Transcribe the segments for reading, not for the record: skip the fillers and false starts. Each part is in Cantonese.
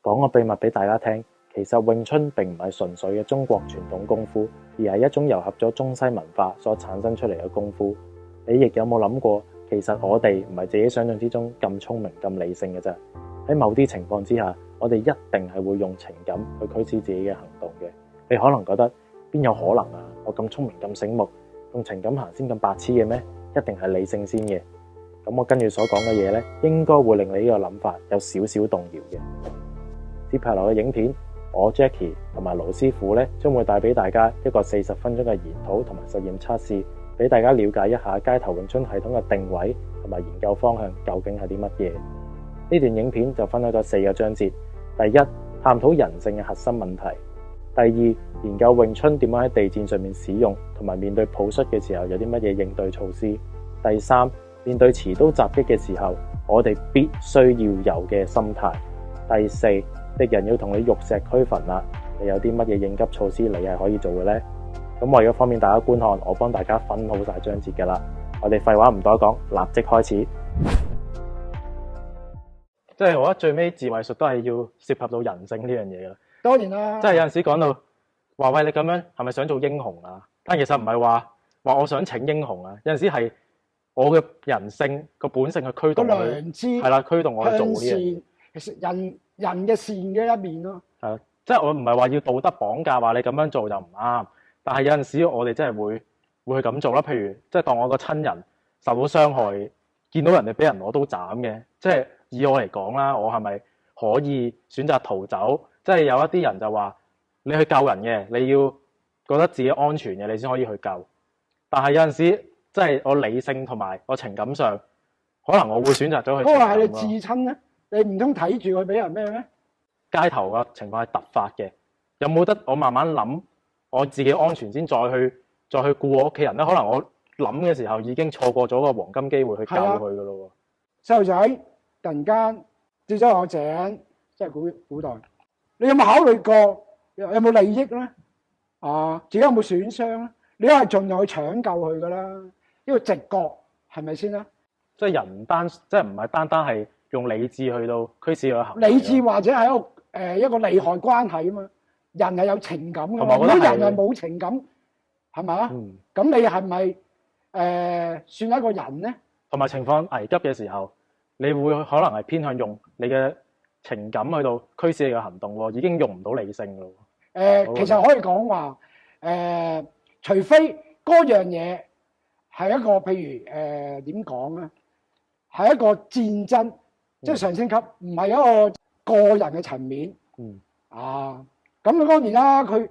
講個秘密俾大家聽，其實詠春並唔係純粹嘅中國傳統功夫，而係一種糅合咗中西文化所產生出嚟嘅功夫。你亦有冇諗過，其實我哋唔係自己想象之中咁聰明、咁理性嘅啫。喺某啲情況之下，我哋一定係會用情感去驅使自己嘅行動嘅。你可能覺得邊有可能啊？我咁聰明、咁醒目，用情感行先咁白痴嘅咩？一定係理性先嘅。咁我跟住所講嘅嘢呢，應該會令你呢個諗法有少少動搖嘅。接下來嘅影片，我 Jackie 同埋盧師傅咧，將會帶俾大家一個40分鐘嘅研討同埋實驗測試，俾大家了解一下街頭詠春系統嘅定位同埋研究方向究竟係啲乜嘢。呢段影片就分開咗4個章節：第一，探討人性嘅核心問題；第二，研究詠春點樣喺地戰上面使用，同埋面對抱摔嘅時候有啲乜嘢應對措施；第三，面對持刀襲擊嘅時候，我哋必須要有嘅心態；第四，敵人要同你玉石俱焚啦，你有啲乜嘢應急措施你係可以做嘅呢？咁為咗方便大家觀看，我幫大家分好晒章節嘅啦。我哋廢話唔多講，立即開始。即係我覺得最尾自衛術都係要涉及到人性呢樣嘢啦。當然啦，即係有陣時講到話喂，你咁樣係咪想做英雄啊？但其實唔係話我想請英雄啊。有陣時係我嘅人性個本性去驅動佢，良知係啦，驅動我去做呢樣嘢。其實人嘅善嘅一面咯。係，即係我唔係話要道德綁架，話你咁樣做就唔啱。但係有陣時我哋真係會去咁做啦。譬如即係當我個親人受到傷害，見到人哋俾人攞刀斬嘅，即係以我嚟講啦，我係咪可以選擇逃走？即係有一啲人就話你去救人嘅，你要覺得自己安全嘅，你先可以去救。但係有陣時即係我理性同埋我情感上，可能我會選擇咗去。嗰個係你至親咧，你唔通睇住佢俾人咩咩？街頭嘅情況係突發嘅，有冇得我慢慢諗我自己安全先再去顧我屋企人咧？可能我諗嘅時候已經錯過咗個黃金機會去救佢噶咯喎。細路仔突然間跌咗落井，即係古代，你有冇考慮過有冇利益咧？自己有冇損傷咧？你都係盡量去搶救佢噶啦，呢個直覺係咪先啦？即係人即係唔係單單係用理智去到驅使佢行。理智或者係一個利害關係啊嘛。人係有情感噶嘛，如果人係冇情感，係咪啊？咁你係咪算係一個人咧？同埋情況危急嘅時候，你會可能係偏向用你嘅情感去到驅使你嘅行動喎，已經用唔到理性咯。其實可以講話除非嗰樣嘢係一個譬如點講咧，係一個戰爭，即係上升級，唔係一個個人嘅層面。咁當然啦，佢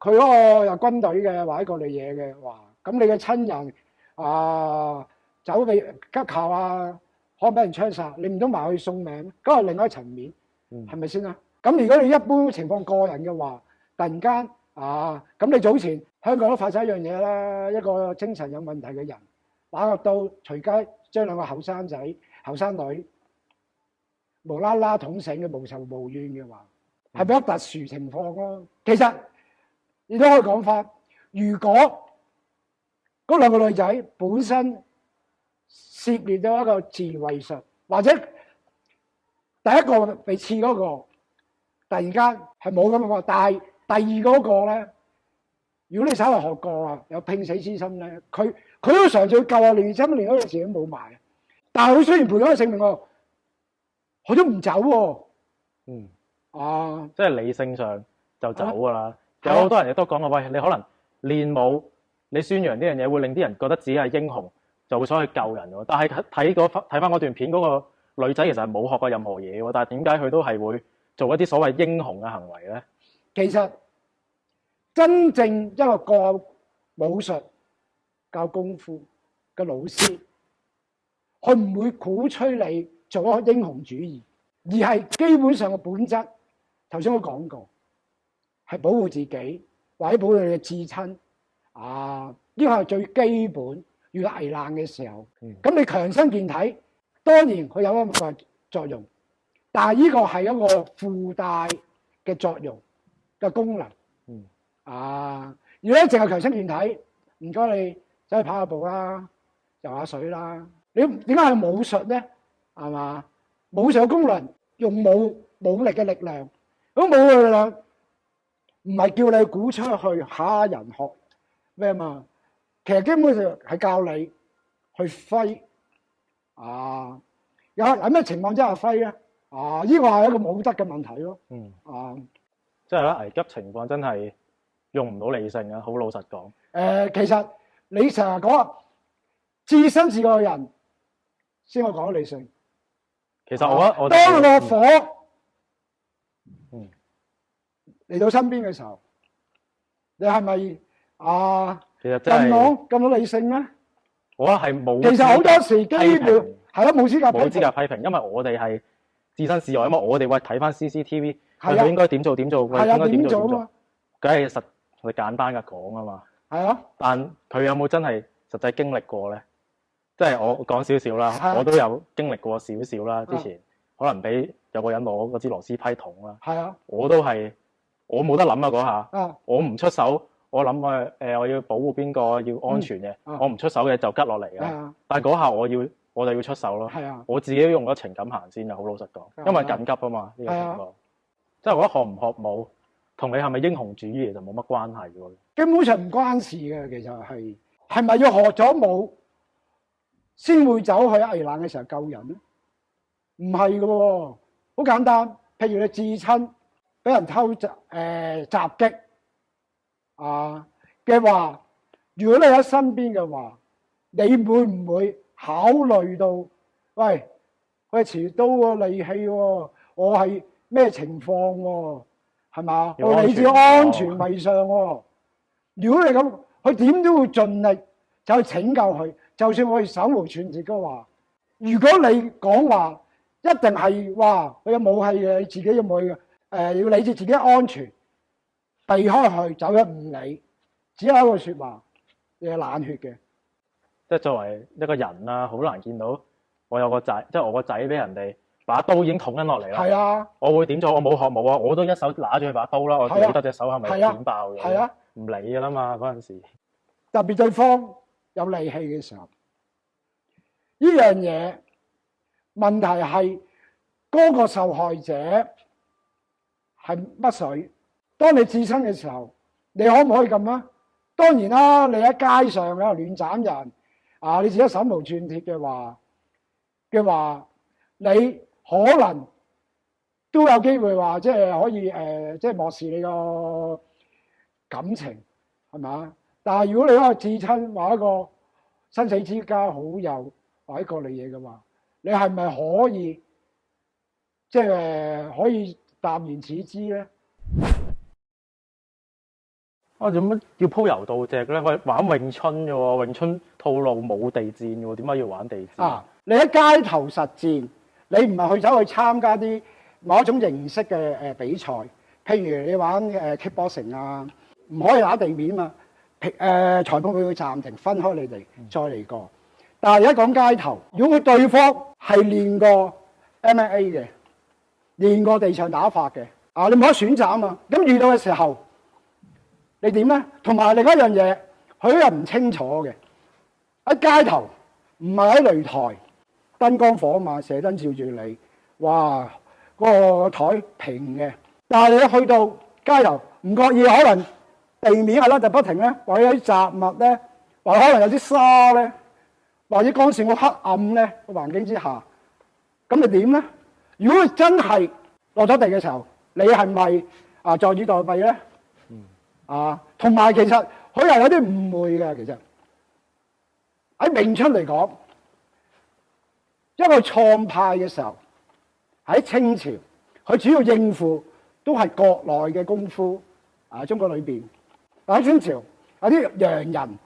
嗰個有軍隊嘅或者各類嘢嘅話，咁你嘅親人走俾吉校啊，可能俾人槍殺，你唔通埋去送命？嗰係另一個層面，係咪先啦？咁如果你一般情況個人嘅話，突然間咁你早前香港都發生一樣嘢啦，一個精神有問題嘅人打個刀隨街將兩個後生仔後生女無啦啦捅醒嘅無仇無怨嘅話，係比較特殊情況咯。其實你都可以講法，如果嗰兩個女仔本身涉獵到一個自衛術，或者第一個被刺嗰個突然間係冇咁嘅，但係第二嗰個咧，如果你稍為學過啊，有拼死之心咧，佢都嘗試去救啊，連心連嗰陣時都冇埋，但係佢雖然賠咗個性命喎，佢都唔走喎。即係理性上就走噶啦。有好多人亦都講過，喂，你可能練武，你宣揚呢樣嘢會令啲人覺得自己係英雄，就會想去救人喎。但係睇翻嗰段片，嗰個女仔其實係冇學過任何嘢喎，但係點解佢都係會做一啲所謂英雄嘅行為咧？其實真正一個教武術、教功夫嘅老師，佢唔會鼓吹你做一個英雄主義，而係基本上嘅本質。頭先我講過，係保護自己或者保護你嘅至親。呢個係最基本。遇到危難嘅時候，咁你強身健體，當然佢有一個作用，但係呢個係一個附帶嘅作用嘅功能。如果淨係強身健體，唔該你走去跑下步啦，游下水啦。你點解係武術咧？係嘛？武術嘅功能用武武力嘅力量。咁武力嘅力量唔係叫你鼓出去嚇人學咩嘛，其實基本上係教你去揮啊。有咩情況之下揮咧？啊，呢個係一個武德嘅問題咯。即係咧危急情況真係用唔到理性啊！好老實講。其實你成日講置身事外嘅人先可以講理性。其實我覺得當個火嚟到身邊嘅時候，你係咪其實真係咁多理性咧？我覺得係冇。其實好多時基本係咯，冇資格批評，因為我哋係置身事外，因為我哋會睇翻 CCTV， 佢應該點做，應該點做，梗係簡單嘅講啊嘛。係啊。但佢有冇真係實際經歷過咧？即係我講少少啦，我都有經歷過少少啦。之前可能俾有個人攞嗰支螺絲批筒啦。係啊。我冇得諗啊嗰下。我唔出手，我諗我要保護邊個，要安全嘅。我唔出手嘅就吉落嚟嘅。但係嗰下我就要出手咯。我自己用咗情感行先啊，好老實講，因為緊急啊嘛呢個情況。即係我覺得學唔學武同你係咪英雄主義其實冇乜關係喎。基本上唔關事嘅，其實係咪要學咗武先會走去危難嘅時候救人咧？唔係嘅喎，好簡單。譬如你至親俾人襲擊嘅話，如果你喺身邊嘅話，你會唔會考慮到喂持刀喎、利器喎，我係咩情況喎？係嘛？我理智安全為上喎。如果你咁，佢點都會盡力就去拯救佢。就算我哋手無寸鐵嘅話，如果你講話一定係話佢有武器嘅，你自己有武器嘅，要理智自己安全，避開佢，走咗唔理，只有一個説話，你係冷血嘅。即係作為一個人啦，好難見到我有個仔，即係我個仔俾人哋把刀已經捅緊落嚟啦。係啊，我會點做？我冇學武啊，我都一手拿住佢把刀啦，我理得隻手係咪剪爆嘅？係啊，唔理㗎啦嘛嗰陣時。特別對方有利器嘅時候，呢樣嘢問題係嗰個受害者係乜水？當你自身嘅時候，你可唔可以咁啊？當然啦，你喺街上喺度亂斬人你自己手無寸鐵嘅話，你可能都有機會話即係可以即係漠視你個感情係嘛？但係如果你一個至親或一個生死之交好友或者各類嘢嘅話，你係咪可以即係可以淡然處之咧？做乜要鋪柔道隻咧？喂，玩詠春嘅喎，詠春套路冇地戰嘅喎，點解要玩地戰？你喺街頭實戰，你唔係走去參加啲某一種形式嘅比賽，譬如你玩kickboxing 唔可以打地面啊！裁判會暫停，分開你哋再嚟過。但係而家講街頭，如果佢對方係練過 MMA 嘅，練過地上打法嘅，你唔可以選擇啊嘛。咁遇到嘅時候，你點咧？同埋另一樣嘢，佢又唔清楚嘅。喺街頭唔係喺擂台，燈光火嘛，射燈照住你，哇！嗰個台平嘅，但係你一去到街頭，唔覺意可能地面係啦，就不停咧，或者有啲雜物咧，或者可能有啲沙咧，或者光線好黑暗咧個環境之下，咁你點咧？如果真係落咗地嘅時候，你係咪坐以待斃咧？同埋其實佢又有啲誤會嘅。其實喺詠春嚟講，一個創派嘅時候喺清朝，佢主要應付都係國內嘅功夫中國裏邊。喺清朝有啲洋人，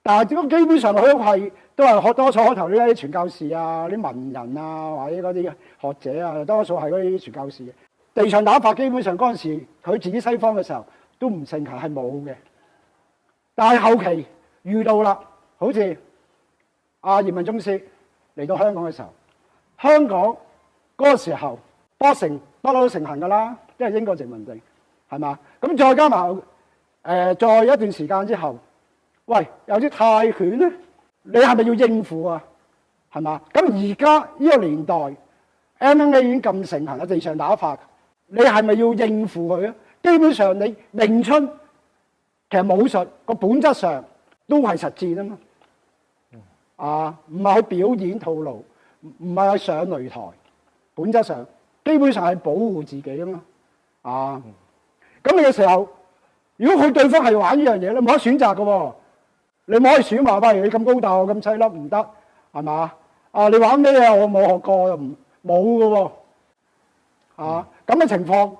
但係基本上佢都係多數開頭呢啲傳教士啲文人或者嗰啲學者多數係嗰啲傳教士嘅。地上打法基本上嗰陣時佢自己西方嘅時候都唔盛行，係冇嘅。但係後期遇到啦，好似葉問宗師嚟到香港嘅時候，香港嗰個時候boxing不嬲都盛行㗎啦，因為英國殖民地係嘛。咁再加埋再一段時間之後，喂，有啲泰拳咧，你係咪要應付啊？係嘛？咁而家呢個年代 MMA 已經咁盛行啦，地上打法，你係咪要應付佢啊？基本上你詠春其實武術個本質上都係實戰啊嘛。唔係去表演套路，唔係去上擂台，本質上基本上係保護自己啊嘛。咁你嘅時候，如果佢對方係玩呢樣嘢，你冇得選擇嘅喎，你冇可以選話，喂，你咁高大，我咁細粒唔得，係嘛？你玩咩啊？我冇學過，又冇嘅喎。咁嘅情況，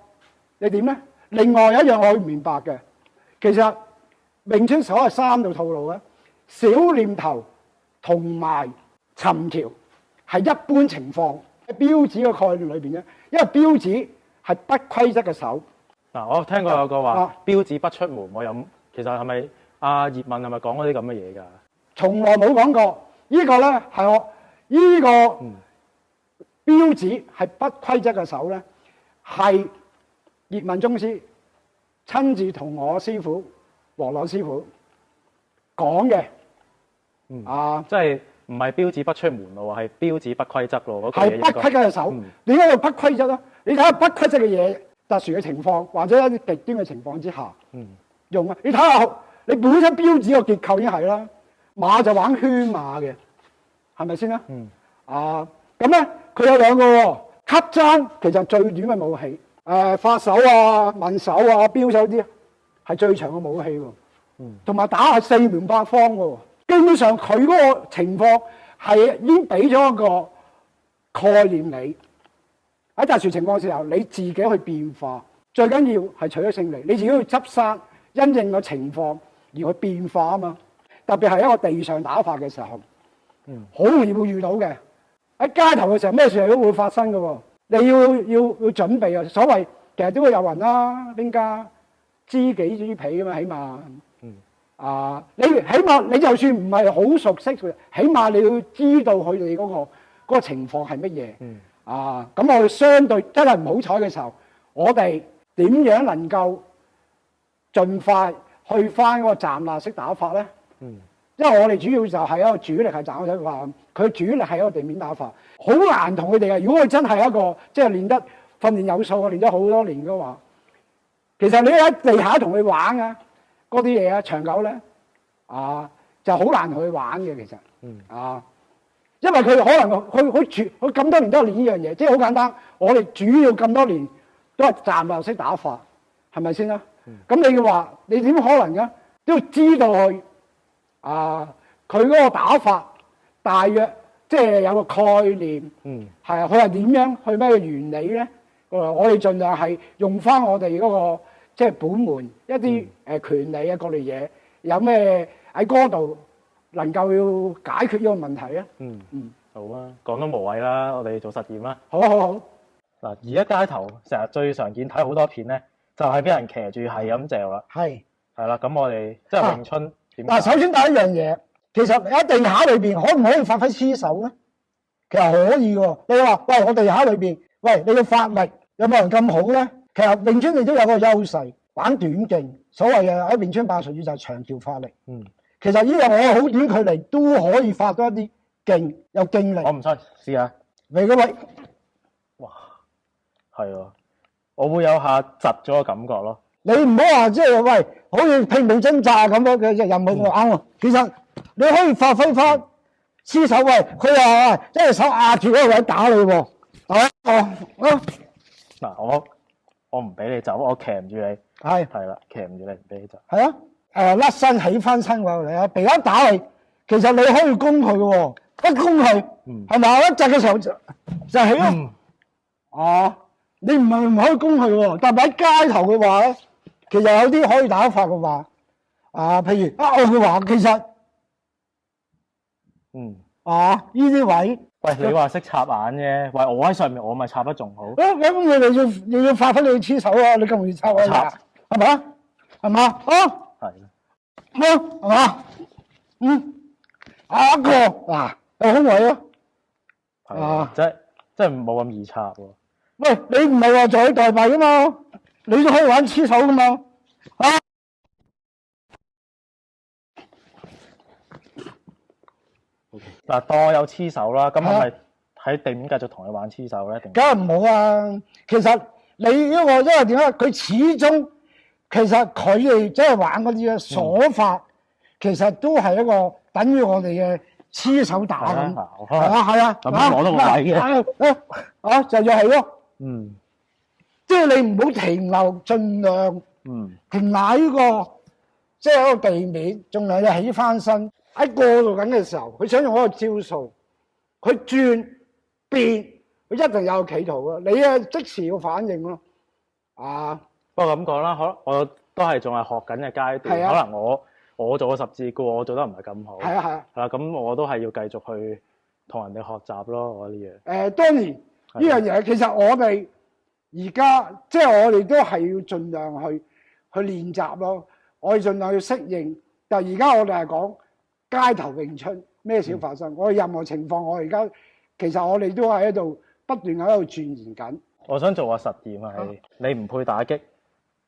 你點咧？另外有一樣我要明白嘅，其實詠春所謂3套套路咧，小念頭同埋尋橋係一般情況喺標指嘅概念裏邊咧，因為標指係不規則嘅手。我聽過有個話標指不出門，我有其實係咪阿葉問係咪講嗰啲咁嘅嘢㗎？從來冇講過，呢個咧係我呢個標指係不規則嘅手咧，係葉問宗師親自同我師傅黃朗師傅講嘅。即係唔係標指不出門咯，係標指不規則咯。係不規則嘅手，點解要不規則咧？你睇下不規則嘅嘢，特殊嘅情況或者一啲極端嘅情況之下，用啊！你睇下你本身標指個結構已經係啦，馬就玩圈馬嘅，係咪先啦？咁咧佢有2個喎，級爭其實最短嘅武器，發手啊、問手啊、標手啲係最長嘅武器喎，同埋打係4面8方嘅喎。基本上佢嗰個情況係已經俾咗一個概念你，喺特殊情況嘅時候你自己去變化，最緊要係取得勝利，你自己去執生，因應個情況而去變化啊嘛。特別係一個地上打法嘅時候，好容易會遇到嘅。喺街頭嘅時候咩事都會發生嘅喎，你要準備啊。所謂其實都會有人啦，邊家知己知彼啊嘛，起碼。你起碼你就算唔係好熟悉佢，起碼你要知道佢哋嗰個情況係乜嘢。咁我哋相對真係唔好彩嘅時候，我哋點樣能夠盡快去翻嗰個站立式打法咧？因為我哋主要就係一個主力係站立式打法，佢主力係一個地面打法，好難同佢哋嘅。如果佢真係一個即係練得訓練有素，練咗好多年嘅話，其實你喺地下同佢玩啊！嗰啲嘢長久咧，就好難同佢玩嘅其實，因為佢可能佢咁多年都係練呢樣嘢，即係好簡單。我哋主要咁多年都係站立式打法，係咪先啦？咁你話你點可能嘅？都要知道佢佢嗰個打法大約即係有個概念，佢係點樣去咩原理咧？我哋盡量係用翻我哋嗰個。即係本門一啲權利啊，各類嘢有咩喺嗰度能夠要解決呢個問題啊？好啊，講都無謂啦，我哋做實驗啦。好好好。嗱，而家街頭成日最常見睇好多片咧，就係俾人騎住係咁嚼啦。係啦，咁我哋即係詠春點？首先第一樣嘢，其實喺地下裏邊可唔可以發揮黐手咧？其實可以喎。你話喂，我地下裏邊，喂，你要發力有冇人咁好咧？其實詠春你都有個優勢，玩短徑，所謂嘅喺詠春8術語就係長橋發力。其實呢樣我好短距離都可以發多一啲勁，有勁力。我唔信，試下。你嗰位，哇，係喎，我會有下窒咗嘅感覺咯。你唔好話即係喂，好似拼命掙扎咁樣嘅任務啱喎。其實你可以發揮翻黐手，喂，佢話一隻手壓住嗰個位打你喎。嗱，我唔俾你走，我騎唔住你。係啦，騎唔住你，唔俾你走。係啊，甩身起翻身喎，你避一打你，其實你可以攻佢嘅喎，一攻佢，係咪？一窒嘅時候就起咯。你唔可以攻佢喎，但係喺街頭嘅話咧，其實有啲可以打法嘅話，譬如我嘅話，其實呢啲位。喂，你話識插眼啫，喂，我喺上面，我咪插得仲好。咁你要發揮你嘅黐手啊！你咁容易插我插，係咪啊？係嘛？係嘛？一個有空位咯。真係冇咁易插喎。喂，你唔係話坐以待斃噶嘛？你都可以玩黐手噶嘛？嗱，當我有黐手啦，咁係咪喺地面繼續同你玩黐手咧？定梗係唔好啊！其實你呢個因為點解？佢始終其實佢哋即係玩嗰啲咧鎖法，其實都係一個等於我哋嘅黐手打咁。係啊係啊，咁攞到個位嘅，就係咯。嗯，即係你唔好停留，盡量停埋呢個即係一個地面，盡量要起翻身。喺過渡緊嘅時候，佢想用一個招數，佢轉變，佢一定有企圖嘅。你啊即時要反應咯。不過咁講啦，可能我都係仲係學緊嘅階段，可能我做個十字固，我做得唔係咁好。係啦，咁我都係要繼續去同人哋學習咯。我啲嘢。當然呢樣嘢，其實我哋而家即係我哋都係要盡量去練習咯。我哋盡量要適應。但係而家我哋係講街頭詠春，咩事發生？我哋任何情況，我而家其實我哋都係喺度不斷喺度鑽研緊。我想做個實驗啊，你唔配打擊，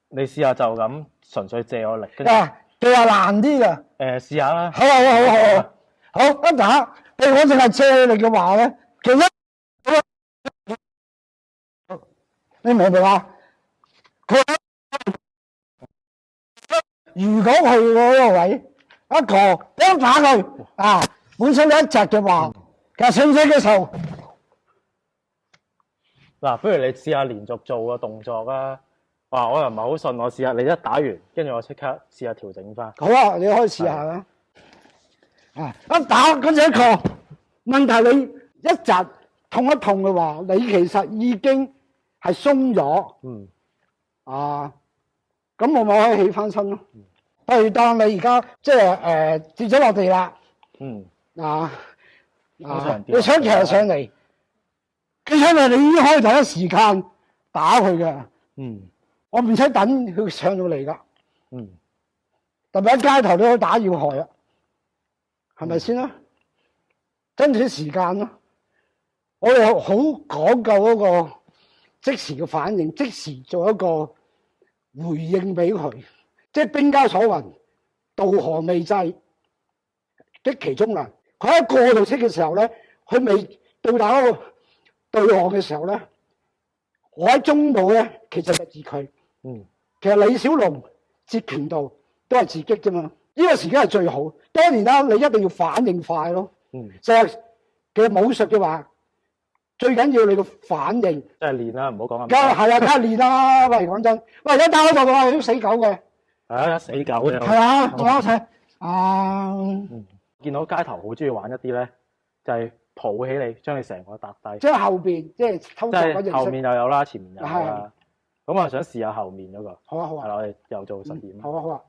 你試下就咁純粹借我力。佢話難啲㗎。試下啦。好，一打，譬如我淨係借力嘅話咧，其實你明唔明啊？如果佢嗰個位一打佢本身你一隻嘅話，其實識唔識嘅時候，嗱，不如你試下連續做個動作啊！我又唔係好信，我試下你一打完，跟住我即刻試下調整翻。好啊，你可以試下啦。一打跟住一個問題，你一窒痛一痛嘅話，你其實已經係鬆咗。咁我咪可以起翻身咯。譬如當你而家即係跌咗落地啦。你想騎上嚟，你已經可以第一時間打佢嘅。我唔使等佢上到嚟噶。特別喺街頭都可以打要害啊，係咪先啦？爭取時間咯。我哋好講究嗰個即時嘅反應，即時做一個回應俾佢。即係兵家所云，渡河未濟，擊其中難。佢喺過渡式嘅時候咧，佢未到達嗰個對岸嘅時候咧，我喺中部咧，其實係自佢。其實李小龍截拳道都係自擊啫嘛。呢個時間係最好。當然啦，你一定要反應快咯。就係其實武術嘅話，最緊要你個反應。即係練啦，唔好講咁。梗係練啦。喂，講真，喂，一打嗰度嘅話，都死狗嘅。死狗嘅。係啊，我一齊。見到街頭好中意玩一啲咧，就係抱起你，將你成個搭低。即係後邊，即係偷襲嗰陣。即係後面又有啦，前面又有啦。咁我想試下後面嗰個。好啊。係啦，我哋又做實驗。好啊。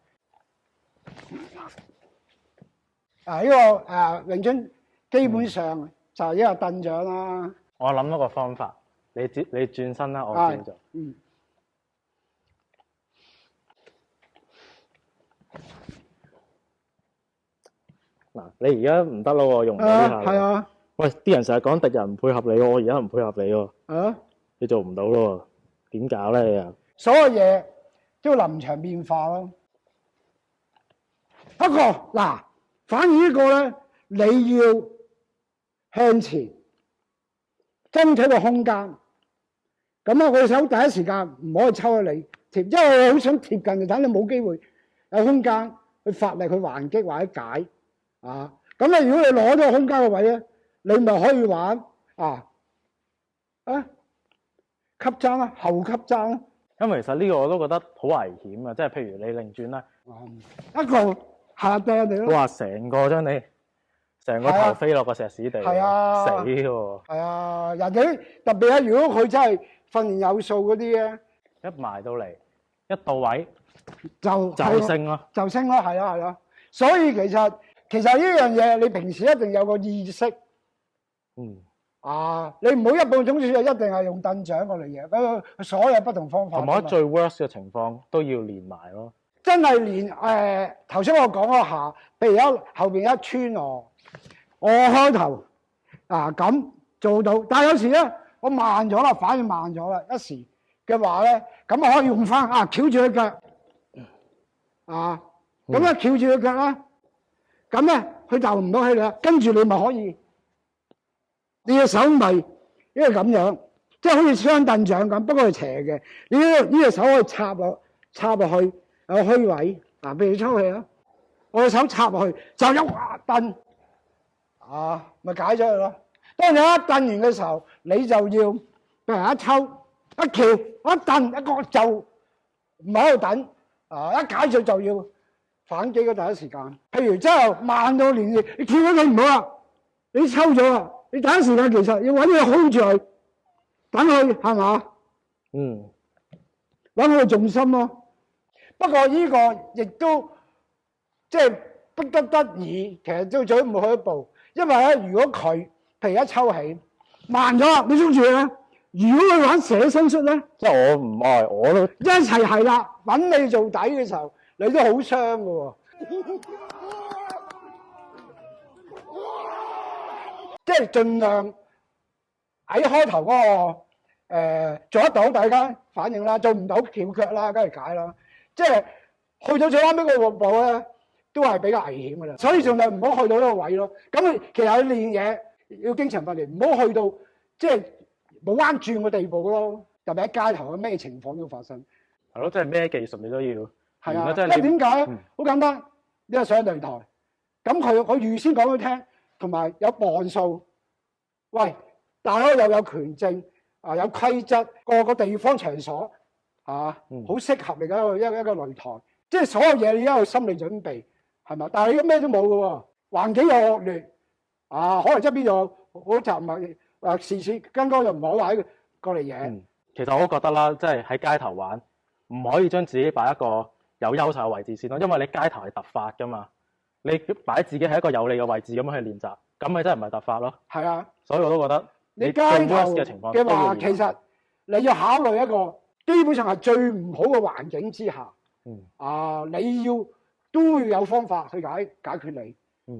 呢個詠春基本上就係一個凳掌啦。我諗一個方法，你轉身啦，我轉咗。嗱，你而家唔得咯，用唔到呢下。係啊。喂，啲人成日講敵人唔配合你喎，我而家唔配合你喎。你做唔到咯，點搞咧？你又所有嘢都要臨場變化咯。不過嗱，反而呢個咧，你要向前爭取個空間。咁啊，我想第一時間唔可以抽咗你貼，因為我好想貼近，就等你冇機會有空間去發力去還擊或者解。咁如果你攞咗個空間嘅位咧，你咪可以玩吸爭啦，後吸爭啦。因為其實呢個我都覺得好危險啊，即係譬如你擰轉啦，一個下掟你咯。哇！成個將你成個頭飛落個石屎地，死喎！係啊，人哋特別係如果佢真係訓練有素嗰啲咧，一埋到嚟一到位就升咯，係啊。所以其實呢樣嘢，你平時一定有個意識。你唔好一步總之就一定係用凳掌過嚟嘅，佢所有不同方法。同埋最 worst 嘅情況都要練埋咯。真係練頭先我講嗰下，譬如後邊一穿我開頭咁做到，但係有時咧我慢咗啦，反應慢咗啦，一時嘅話咧，咁我可以用翻翹住佢腳咁咧翹住佢腳啦，咁咧佢就唔到氣啦，跟住你咪可以你隻手咪因為咁樣，即係好似雙凳掌咁，不過係斜嘅。你呢隻手可以插落去有虛位啊，譬如抽氣啊，我隻手插落去就一蹬啊，咪解咗佢咯。當你一蹬完嘅時候，你就要譬如一抽一翹一蹬一個就唔喺度等啊，一解咗就要反擊嘅第一時間。譬如之後慢到連你翹咗佢唔好啊，你抽咗啊，你第一時間其實要揾佢 hold 住佢，等佢係嘛？嗯，揾佢重心咯。不過呢個亦都即係不得已，其實都最唔好去一步，因為咧，如果佢譬如一抽起慢咗，你捉住佢。如果佢玩捨身術咧，即係我唔愛，我都一齊係啦，揾你做底嘅時候，你都好傷㗎喎。即係盡量喺開頭嗰個做得到，大家反應啦；做唔到翹腳啦，梗係解啦。即係去到最啱尾個步咧，都係比較危險㗎啦。所以盡量唔好去到呢個位咯。咁其實你練嘢要經常訓練，唔好去到即係冇彎轉嘅地步咯。特別喺街頭，咩情況都發生。係咯，即係咩技術你都要。係啊，即係因為點解？好簡單，你係上擂台，咁佢預先講俾佢聽，同埋有磅數。喂，大家又有權證啊，有規則，個個地方場所好適合嚟嘅一個擂台，即係所有嘢你都有心理準備，係咪？但係你而家咩都冇嘅喎，環境又惡劣啊，可能側邊又好雜物，事事跟剛又唔好話喺過嚟嘢。其實我都覺得啦，即係喺街頭玩，唔可以將自己擺一個有優勢嘅位置先咯，因為你街頭係突發噶嘛，你擺自己喺一個有利嘅位置咁樣去練習，咁咪真係唔係突發咯。係啊，所以我都覺得你街頭嘅情況嘅話，其實你要考慮一個基本上係最唔好嘅環境之下，你要都要有方法去解決你。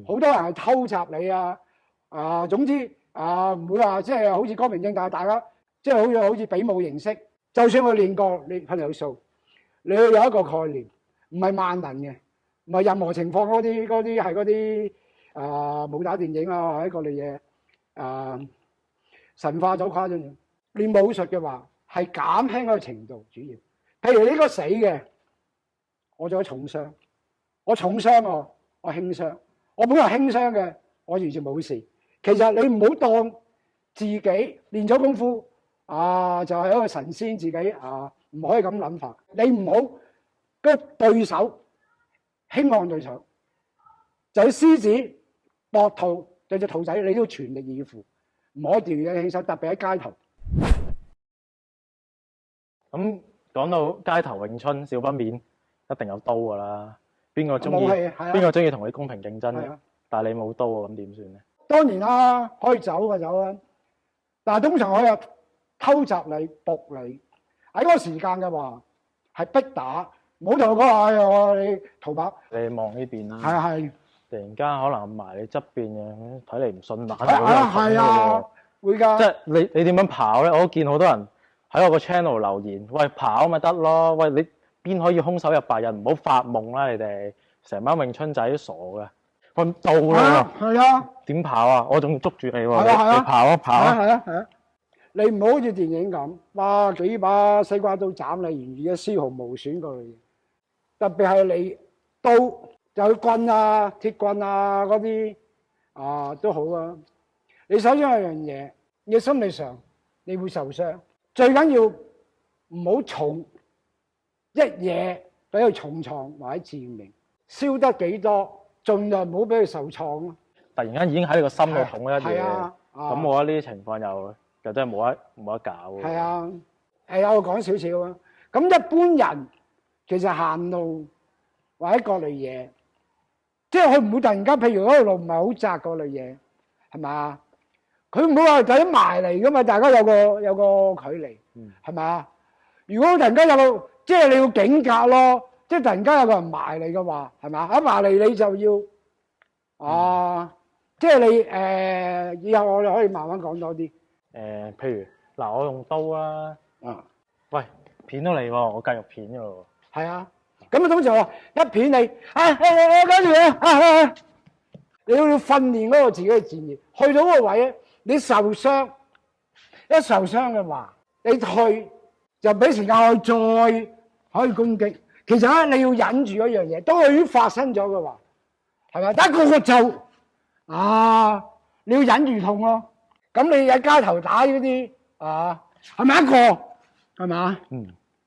好多人係偷襲你啊，總之唔會話即係好似光明正大，大家即係好似比武形式。就算我練過，你訓有數，你要有一個概念，唔係萬能嘅，唔係任何情況嗰啲係嗰啲武打電影或者嗰類嘢神化咗誇張咗。練武術嘅話係減輕嗰個程度主要。譬如呢個死嘅，我做咗重傷，我重傷我輕傷，我本來輕傷嘅，我完全冇事。其實你唔好當自己練咗功夫就係一個神仙，自己唔可以咁諗法。你唔好個對手輕看對手，就係獅子搏兔對隻兔仔，你都要全力以赴，唔可以掉嘢起手，特別喺街頭。咁講到街頭詠春，少不免一定有刀噶啦。邊個中意同你公平競爭嘅？但係你冇刀咁點算咧？當然啦，可以走就走啦。但係通常我又偷襲你、搏你，喺嗰個時間嘅話係逼打，唔好同我講話你逃跑。你望呢邊啦。係。突然間可能埋你側邊嘅，睇嚟唔順眼。係啊，會㗎。即係你點樣跑咧？我都見好多人喺我個 channel 留言，喂，跑咪得咯，喂，你邊可以空手入白刃？唔好發夢啦，你哋成班詠春仔都傻嘅。喂，到啦。係啊。點跑啊？我仲捉住你喎。係啊。你跑啊跑啊。係啊。你唔好好似電影咁，哇，幾把西瓜刀斬你，而家絲毫無損過你。特別係你刀。有棍鐵棍嗰啲都好啊。你首先有樣嘢，你心理上你會受傷，最緊要唔好重一嘢俾佢重創或者致命，燒得幾多，盡量唔好俾佢受創咯。突然間已經喺你個心度捅一嘢，咁我覺得呢啲情況又真係冇得搞。係啊，我講少少啊。咁一般人其實行路或者各類嘢。即係佢唔會突然間，譬如嗰條路唔係好窄嗰類嘢，係嘛？佢唔會話突然埋嚟噶嘛，大家有個距離，係嘛？如果突然間有個，即係你要警覺咯。即係突然間有個人埋嚟嘅話，係嘛？一埋嚟你就要即係你以後我哋可以慢慢講多啲。譬如嗱，我用刀啦，喂，片到你喎，我繼續片㗎喎。係啊。咁通常話一片你，跟住你要訓練嗰個自己嘅戰意，去到嗰個位咧，你受傷，一受傷嘅話，你退就俾時間我再可以攻擊。其實咧，你要忍住嗰樣嘢，當佢已經發生咗嘅話，係咪？但係個個就你要忍住痛咯。咁你喺街頭打嗰啲係咪一個？係嘛？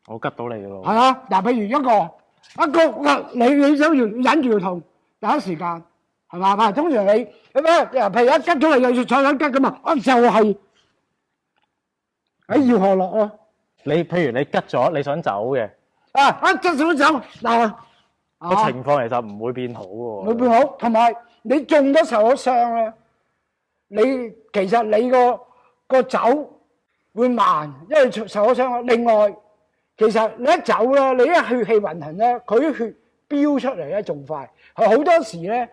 我吉到你嘅咯。係啊，嗱，譬如一個，你想要忍住痛，第一時間係嘛？通常你譬如一吉咗你又要再想吉㗎嘛，就係喺要何樂咯。你譬如你吉咗，你想走嘅，吉咗走嗱，個情況其實唔會變好嘅喎。唔會變好，同埋你中咗受咗傷咧，其實你個走會慢，因為受咗傷啦。另外，其實你一走啦，你一血氣運行咧，佢啲血飆出嚟咧仲快。係好多時咧，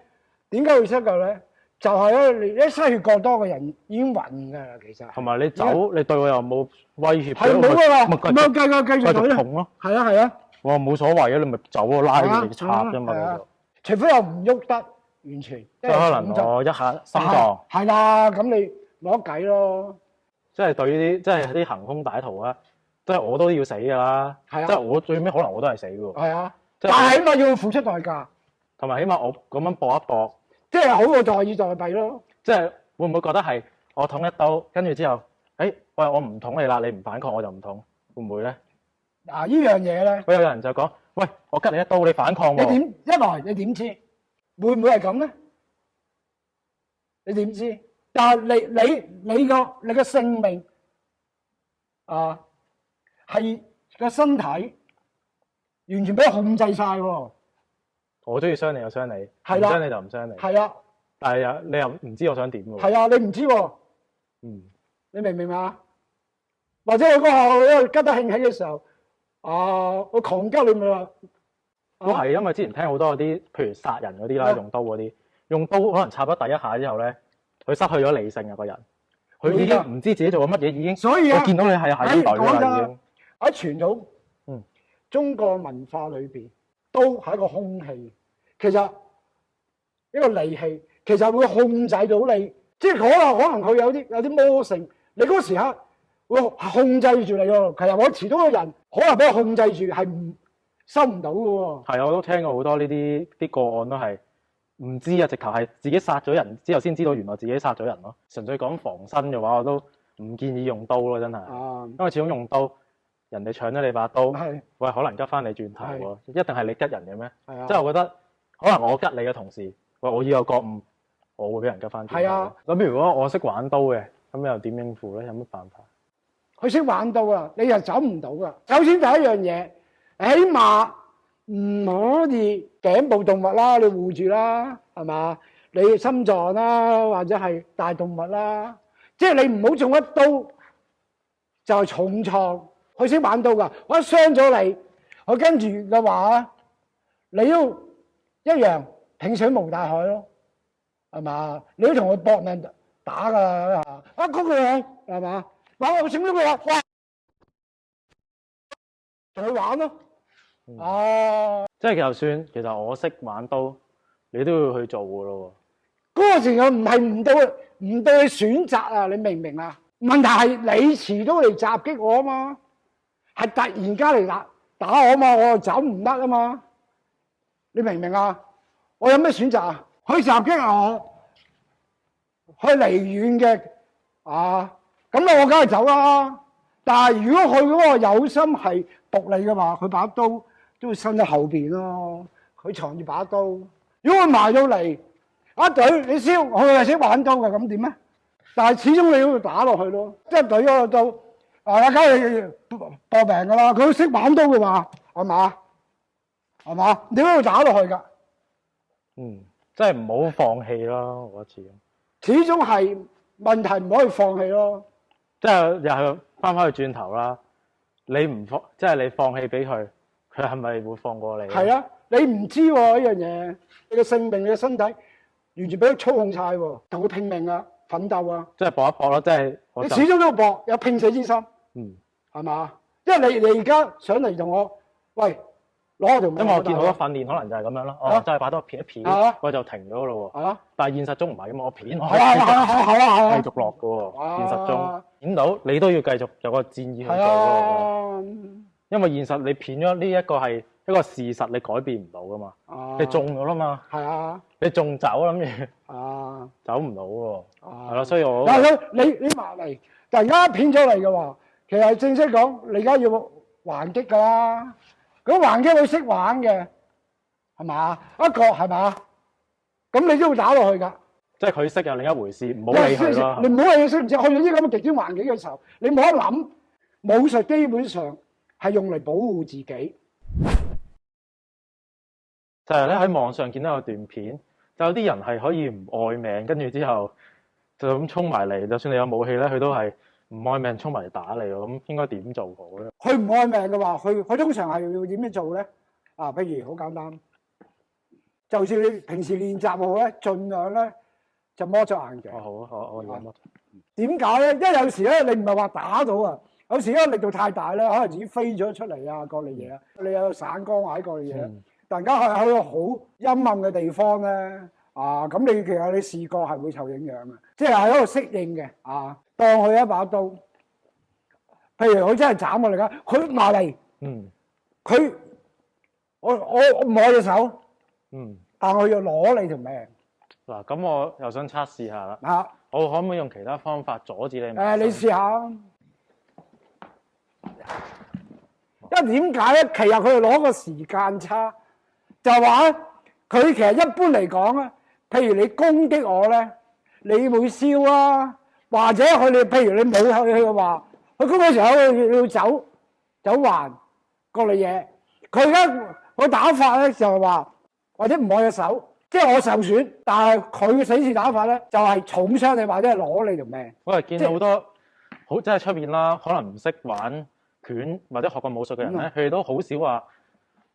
點解會失救咧？就係咧，你一失血過多嘅人已經暈㗎啦。其實同埋你走，你對我又冇威脅，係冇㗎啦，咪繼續痛咯。係啊係啊，我話冇所謂啊，你咪走咯，拉住你插啫嘛。除非我唔喐得，完全即係可能我一下心臟係啦，咁你冇得計咯。即係對呢啲，即係啲行兇歹徒啊，即係我都要死㗎啦。係啊，即係我最尾可能我都係死㗎喎。係啊，但係起碼要付出代價，同埋起碼我咁樣搏一搏，即係好過坐以待斃咯。即係會唔會覺得係我捅一刀，跟住之後，喂，我唔捅你啦，你唔反抗我就唔捅，會唔會咧？嗱，呢樣嘢咧，有人就講，喂，我吉你一刀，你反抗喎。你點知會唔會係咁咧？你點知？但係你個性命係個身體完全俾佢控制晒喎。我中意傷你就傷你，唔係啦傷你就唔傷你。係啊，但係你又唔知我想點喎。係啊，你唔知喎。你明唔明啊？或者我嗰下吉得興起嘅時候，我狂吉你咪話。都係因為之前聽好多嗰啲，譬如殺人嗰啲啦，用刀嗰啲，用刀可能插咗第一下之後咧，佢失去咗理性啊個人，佢已經唔知自己做緊乜嘢，已經。所以我見到你係咁懟啦已經。喺傳統中國文化裏邊，刀係一個兇器，其實一個利器，其實會控制到你，即係可能佢有啲魔性，你嗰時刻會控制住你咯。其實我遲早個人可能俾佢控制住，係收唔到嘅喎。係啊，我都聽過好多呢啲個案都係唔知啊，直頭係自己殺咗人之後先知道原來自己殺咗人咯。純粹講防身嘅話，我都唔建議用刀咯，真係。因為始終用刀，人哋搶咗你把刀，喂，可能吉翻你轉頭喎，一定係你吉人嘅咩？即係我覺得，可能我吉你嘅同時，喂，我要有覺悟，我會俾人吉翻轉頭。係啊，咁如果我識玩刀嘅，咁又點應付咧？有乜辦法？佢識玩刀啊，你又走唔到噶。首先第一樣嘢，起碼唔可以頸部動物啦，你護住啦，係嘛？你心臟啦，或者係大動物啦，即係你唔好中一刀就係重創。佢識玩刀噶，我一傷咗你，我跟住嘅話，你都一樣萍水無大海咯，係嘛？你都同佢搏命打噶啦，嗰個人係嘛？玩我閃咗佢話，哇，同佢玩咯。即係就算其實我識玩刀，你都要去做噶咯喎。嗰個時候唔係唔到你選擇啊，你明唔明啊？問題係你遲早嚟襲擊我啊嘛，係突然間嚟打我啊嘛，我又走唔得啊嘛，你明唔明啊？我有咩選擇啊？去襲擊我，去離遠嘅咁我梗係走啦。但係如果佢嗰個有心係毒你嘅話，佢把刀都會伸喺後邊咯。佢藏住把刀，如果佢埋到嚟一懟你燒，佢係識玩刀嘅，咁點咧？但係始終你要打落去咯，即係懟嗰個刀，梗係搏命噶啦。佢識玩刀嘅話，係嘛？係嘛？點解要打落去㗎？即係唔好放棄咯，我覺得始終係問題，唔可以放棄咯。即係又係翻去轉頭啦。你唔放，即係你放棄俾佢，佢係咪會放過你？係啊，你唔知喎呢樣嘢，你嘅性命、你嘅身體完全俾佢操控晒喎，同佢拼命啊，奮鬥啊。即係搏一搏咯，即係你始終都要搏，有拼死之心。係嘛？因為你而家上嚟同我，喂，攞條命。因為我見好多訓練可能就係咁樣咯，係啊真係擺多片一片係啊，我就停咗咯喎。係啊，但係現實中唔係咁，我片我係啊，繼續落嘅喎。現實中啊片到你都要繼續有個戰意去做係咯。啊，因為現實你片咗呢一個係一個事實，你改變唔到噶嘛。啊你中咗啦嘛，係啊，你仲走諗住啊，走唔到喎。係係咯，所以我但係你埋嚟，突然間片咗嚟嘅話，其實正式講，你而家要還擊㗎啦。咁還擊佢識玩嘅，係嘛？一個係嘛？咁你都要打落去㗎。即係佢識又另一回事，唔好理佢咯。你唔好理佢識唔識，去到啲咁嘅極端環境嘅時候，你冇得諗。武術基本上係用嚟保護自己。就係咧喺網上見到有段片，就有啲人係可以唔愛命，跟住之後就咁衝埋嚟，就算你有武器咧，佢都係唔愛命衝埋嚟打你喎。咁應該點做好咧？佢唔愛命嘅話，佢通常係要點樣做咧？啊，譬如好簡單，就算你平時練習好咧，盡量咧就摸咗眼鏡。哦，好，我摸。點解咧？因為有時咧，你唔係話打到啊，有時因為力度太大咧，可能自己飛咗出嚟啊，各類嘢啊，你有散光或者各類嘢，突然間去個好陰暗嘅地方咧，啊，咁你其實你視覺係會受影響嘅，即係喺度適應嘅，啊，當佢一把刀，譬如佢真係斬我嚟㗎，佢埋嚟，佢我唔愛隻手，但係我要攞你條命。嗱，咁我又想測試下啦。啊，我可唔可以用其他方法阻止你？你試下。因為點解咧？其實佢哋攞個時間差，就話咧，佢其實一般嚟講咧，譬如你攻擊我咧，你會燒啊，或者佢哋譬如你冇去嘅話，佢攻擊嘅時候佢要走環各類嘢。佢而家個打法咧就係話，或者唔愛隻手，即係我受損，但係佢嘅死士打法咧就係重傷你或者係攞你條命。我係見到好多好即係出面啦，可能唔識玩拳或者學過武術嘅人咧，佢哋都好少話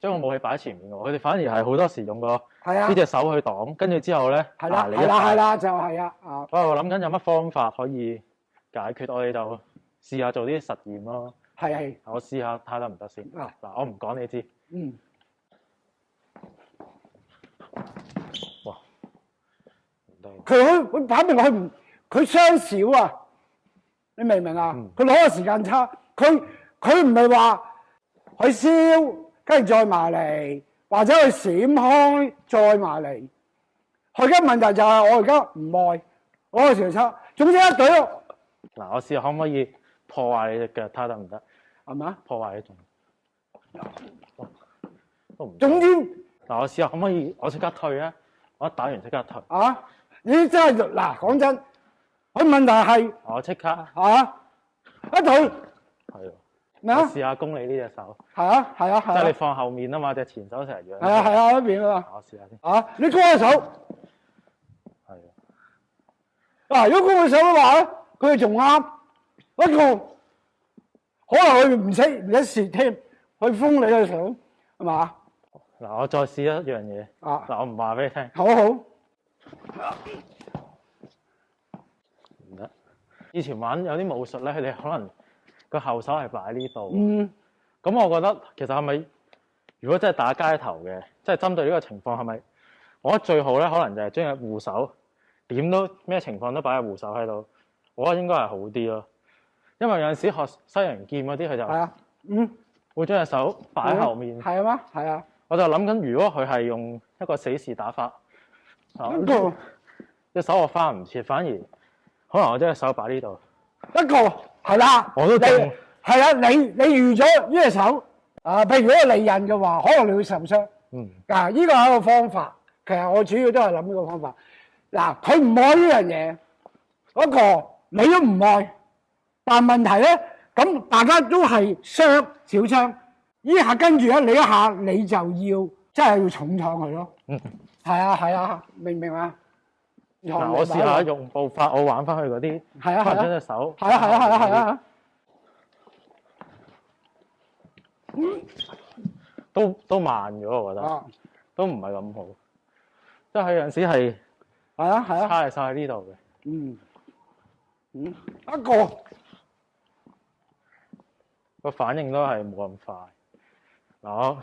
將個武器擺喺前面嘅喎，佢哋反而係好多時用個呢隻手去擋，跟住之後咧，係啦，就係啊！我諗緊有乜方法可以解決，我哋就試下做啲實驗咯。係，我試下睇得唔得先。嗱，我唔講你知。哇！唔得。佢擺明佢傷少啊！你明唔明啊？佢攞個時間差，佢唔係話佢燒，跟住再埋嚟，或者佢閃開再埋嚟。佢而家問題就係我而家唔愛，攞個時間差。總之一隊咯。嗱，我試下可唔可以破壞你隻腳，睇得唔得？係嘛？破壞呢種都唔。總之嗱，我試下可唔可以？我即刻退啊！我一打完即刻退。啊！你真係嗱，講真，佢問題係我即刻一退。係喎。咩啊？試下攻你呢隻手。係啊！即係你放後面啊嘛，隻前手成日揚。係啊，一邊啊嘛。我試下先。你攻隻手。係啊。嗱，如果攻佢手嘅話咧，佢哋仲啱。不過可能佢唔識添，佢封你嘅手係嘛？嗱，我再試一樣嘢。嗱，我唔話俾你聽。好。唔得。以前玩有啲武術咧，佢哋可能個後手係擺喺呢度。咁我覺得其實係咪，如果真係打街頭嘅，即係針對呢個情況係咪？我覺得最好咧，可能就係將隻護手點都咩情況都擺喺護手喺度，我覺得應該係好啲咯。因為有陣時學西洋劍嗰啲，佢就會將隻手擺喺後面。係啊嘛，係啊。我就諗緊，如果佢係用一個死士打法，隻手我翻唔切，反而可能我將隻手擺呢度。一個係啦，我都驚。係啊，你預咗呢隻手譬如如果利刃嘅話，可能你會受傷。嗱，呢個係一個方法。其實我主要都係諗呢個方法。嗱，佢唔愛呢樣嘢，嗰個你都唔愛，但問題咧，咁大家都係傷小傷。呢下跟住咧，你一下你就要真係要重創佢咯。係啊，明唔明啊？嗱，我試下用步法，我玩翻去嗰啲，係將隻手，係啊，都慢咗，我覺得，都唔係咁好，即係有陣時係差晒喺呢度嘅，一個個反應都係冇咁快。嗱，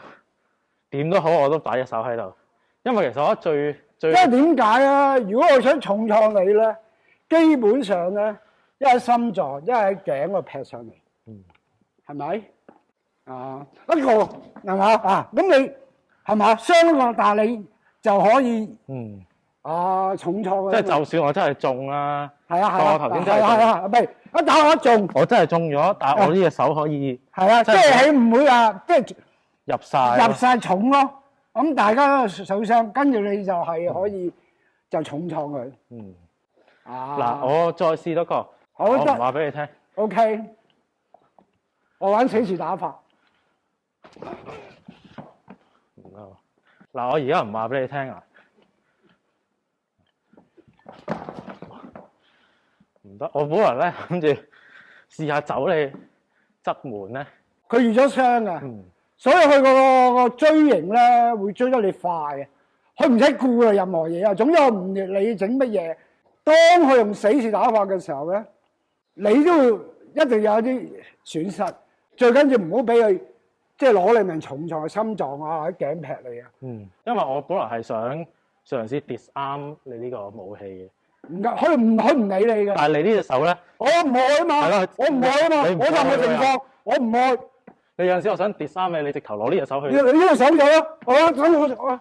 點都好，我都擺隻手喺度，因為其實我覺得最因為點解啊？如果我想重創你咧，基本上咧，一係心臟，一係喺頸度劈上嚟，係咪？一個係嘛啊？咁你係嘛傷一個，但係你就可以重創即係就算我真係中啦，係啊係我頭先真係唔係一打我一中，我真係中咗，但係我呢隻手可以係啊，即係你唔會話即係入晒重咯。咁大家都受傷，跟住你就係可以就重創佢。嗱，我再試多個，我唔話俾你聽。OK， 我玩死時打法。嗱，我而家唔話俾你聽啊，唔得，我本來咧諗住試下走你側門咧，佢遇咗傷嘅，所以佢個追形咧會追得你快嘅，佢唔使顧慮任何嘢啊。總之我唔理你整乜嘢，當佢用死時打法嘅時候咧，你都會一定有啲損失。最緊要唔好俾佢即係攞你命重創嘅心臟啊，或者頸劈你啊。因為我本來係想嘗試 disarm 你呢個武器嘅。唔得，佢唔理你嘅。但係你呢隻手咧，我唔愛啊嘛，我唔愛啊嘛，我就係情況，我唔愛。你有陣時我想 disarm你，直頭攞呢隻手去。你呢隻手就啦，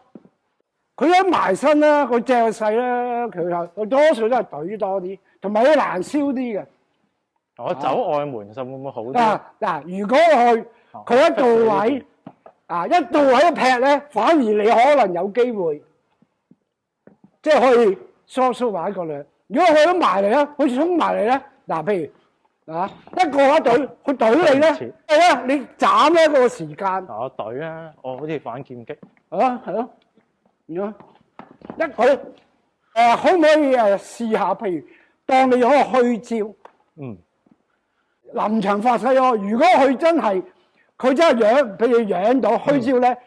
佢一埋身咧，佢隻細咧，佢多數都係懟多啲，同埋佢難燒啲嘅。我走外門就會唔會好啲？嗱，如果佢一到位一到位一劈咧，反而你可能有機會，即係可以疏玩個兩。如果佢都埋嚟咧，佢衝埋嚟咧，嗱，譬如一個一隊，佢懟你咧，係啊，你斬咧個時間。我懟啊，我好似反劍擊。係咯，如果一佢可唔可以試下？譬如當你有個虛招，臨場發揮咯。如果佢真係養，譬如養到虛招咧，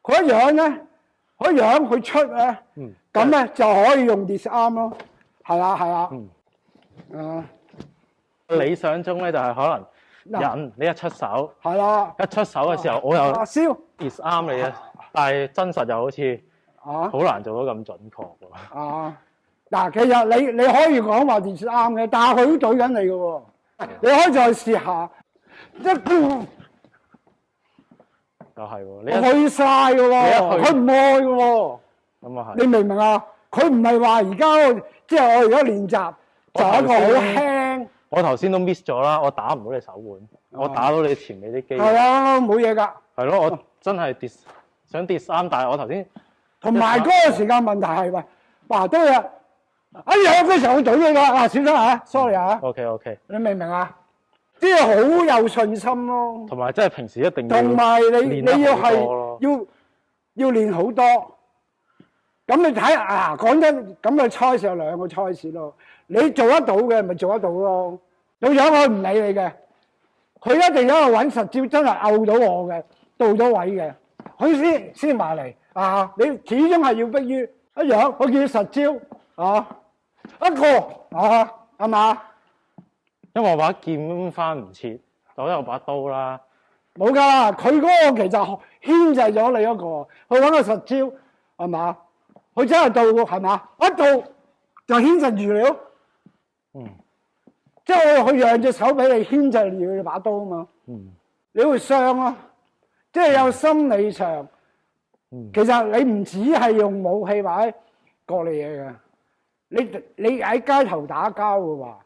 佢一養咧，佢養佢出咧，咁咧就可以用 disarm 咯。係啊。理想中咧就係可能人你一出手，係啦，一出手嘅時候我又燒 disarm 你啊，但係真實又好似好難做到咁準確喎。嗱，其實你可以講話 disarm 嘅，但係佢都懟緊你嘅喎。你可以再試下，又係喎，你去晒嘅喎，佢唔愛嘅喎。咁啊係。你明唔明啊？佢唔係話而家即係我而家練習就一個好輕。我頭先都 miss 咗啦，我打唔到你手腕，我打到你前尾啲肌。係啊，冇嘢㗎。係咯，我真係想disarm，但係我頭先同埋嗰個時間問題係喂，嗱都有養嘅時候會懟你㗎，小心嚇 ，sorry 嚇。OK。你明唔明啊？即係好有信心咯。同埋即係平時一定要同埋你要係要練好多。咁你睇講真，咁嘅賽事有兩個賽事咯。你做得到嘅咪做得到咯。有樣佢唔理你嘅，佢一定有一個揾實招，真係拗到我嘅，到咗位嘅，佢先埋嚟。你始終係要迫於一樣，我見實招一個係嘛？因為我把劍翻唔切，我有把刀啦。冇㗎啦，佢嗰個其實牽制咗你一個，佢揾個實招係嘛？佢真係到係嘛？一到就牽制住你咯。即係佢讓隻手俾你牽制住你把刀啊嘛。你會傷咯，即係有心理上。其實你唔止係用武器或者各類嘢嘅，你喺街頭打交嘅話，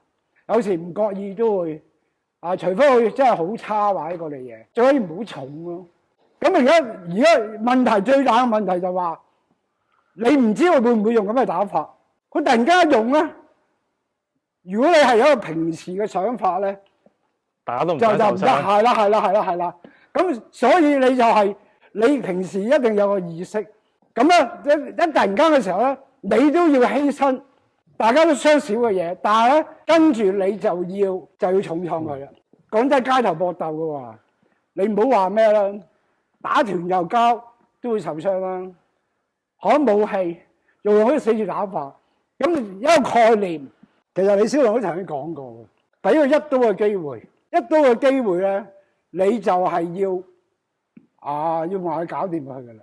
有時唔覺意都會除非佢真係好差或者各類嘢，最可以唔好重咯。咁而家問題最大嘅問題就話，你唔知佢會唔會用咁嘅打法，佢突然間用咧。如果你係一個平時嘅想法咧，大家都唔就唔得，係啦。咁所以你就係你平時一定有個意識，咁咧一突然間嘅時候咧，你都要犧牲，大家都相少嘅嘢，但係咧跟住你就要重創佢啦。講真，街頭搏鬥嘅話，你唔好話咩啦，打團又交都會受傷啦。攞武器又用可以死住打法，咁一個概念。其實李小龍都曾經講過嘅，俾佢一刀嘅機會，一刀嘅機會咧，你就係要話佢搞掂佢噶啦。